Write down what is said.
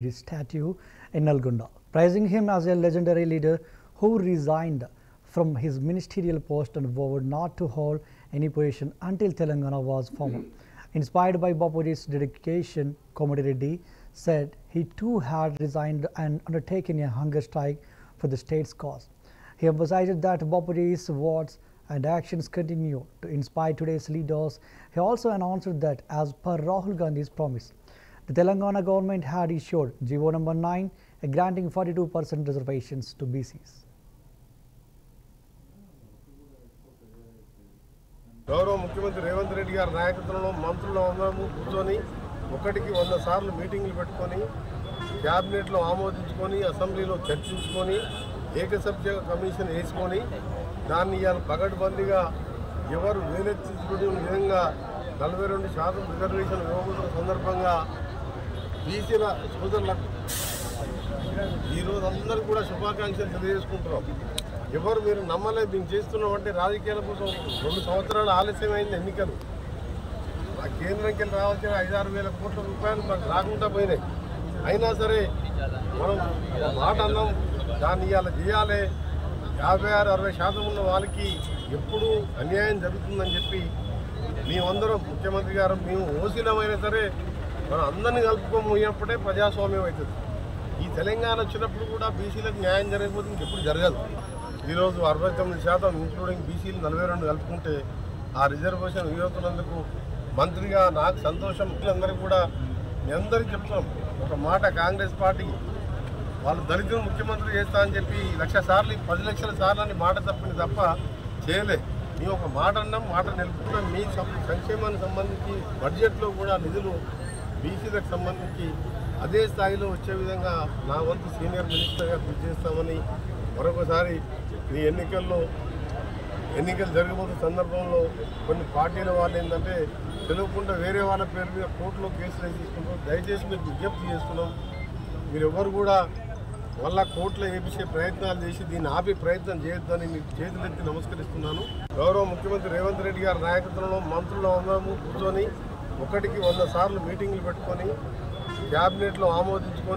his statue in Nalgonda, praising him as a legendary leader who resigned from his ministerial post and vowed not to hold any position until Telangana was formed. Inspired by Bapuji's dedication, Komadi Reddy said he too had resigned and undertaken a hunger strike for the state's cause. He emphasized that Bapuji's words and actions continue to inspire today's leaders. He also announced that as per Rahul Gandhi's promise, the Telangana government had issued GO number 9, granting 42% reservations to BCs. గౌరవ ముఖ్యమంత్రి రేవంత్ రెడ్డి గారి నాయకత్వంలో మంత్రులు అందరూ కూర్చొని ఒకటికి 100 సార్లు మీటింగ్లు పెట్టుకొని క్యాబినెట్లో ఆమోదించుకొని అసెంబ్లీలో చర్చించుకొని ఏకసభ్య కమిషన్ వేసుకొని దాన్ని ఇవాళ పగడ్బందీగా ఎవరు వేలెత్తించుకునే విధంగా 42% రిజర్వేషన్ ఇవ్వబోతున్న సందర్భంగా బీసీల సోదరులకు ఈరోజు అందరూ కూడా శుభాకాంక్షలు తెలియజేసుకుంటున్నాం. ఎవరు మీరు నమ్మలేదు, మేము చేస్తున్నామంటే రాజకీయాల కోసం 2 సంవత్సరాలు ఆలస్యమైంది ఎన్నికలు. ఆ కేంద్రంకి వెళ్ళి రావాల్సిన 5-6 వేల కోట్ల రూపాయలు మనకు రాకుండా పోయినాయి. అయినా సరే మనం మాట అన్నాం, దాన్ని ఇవాళ చేయాలి. 56-60% ఉన్న వాళ్ళకి ఎప్పుడూ అన్యాయం జరుగుతుందని చెప్పి మేమందరం ముఖ్యమంత్రి గారు మేము ఓసీలమైనా సరే మనం అందరినీ కలుపుకోమోయినప్పుడే ప్రజాస్వామ్యం అవుతుంది. ఈ తెలంగాణ వచ్చినప్పుడు కూడా బీసీలకు న్యాయం జరగకపోతే ఎప్పుడు జరగదు. ఈరోజు 69% ఇంక్లూడింగ్ బీసీలు 42 కలుపుకుంటే ఆ రిజర్వేషన్ ఇవ్వతున్నందుకు మంత్రిగా నాకు సంతోషం. అందరికీ కూడా మీ అందరికీ చెప్తున్నాం, ఒక మాట కాంగ్రెస్ పార్టీ వాళ్ళు దళితులు ముఖ్యమంత్రి చేస్తా అని చెప్పి 1,00,000 సార్లు 10 లక్షల సార్లు అని మాట తప్పింది తప్ప చేయలే. మేము ఒక మాట అన్నాం, మాట నిలుపుకున్నాం. మీ సంక్షేమానికి సంబంధించి బడ్జెట్లో కూడా నిధులు బీసీలకు సంబంధించి అదే స్థాయిలో వచ్చే విధంగా నా వంతు సీనియర్ మినిస్టర్గా కృషి చేస్తామని మరొకసారి ఈ ఎన్నికలు జరగబోతున్న సందర్భంలో కొన్ని పార్టీల వాళ్ళు ఏంటంటే తెలియకుండా వేరే వాళ్ళ పేరు మీద కోర్టులో కేసులు తీసుకుంటాం. దయచేసి మీకు విజ్ఞప్తి చేస్తున్నాం, మీరు ఎవరు కూడా మళ్ళా కోర్టులో వేపించే ప్రయత్నాలు చేసి దీన్ని ఆపే ప్రయత్నం చేయొద్దని మీకు చేతులెత్తి నమస్కరిస్తున్నాను. గౌరవ ముఖ్యమంత్రి రేవంత్ రెడ్డి గారి నాయకత్వంలో మంత్రులు అందరూ కూర్చొని ఒకటికి 100 సార్లు మీటింగ్లు పెట్టుకొని క్యాబినెట్లో ఆమోదించుకొని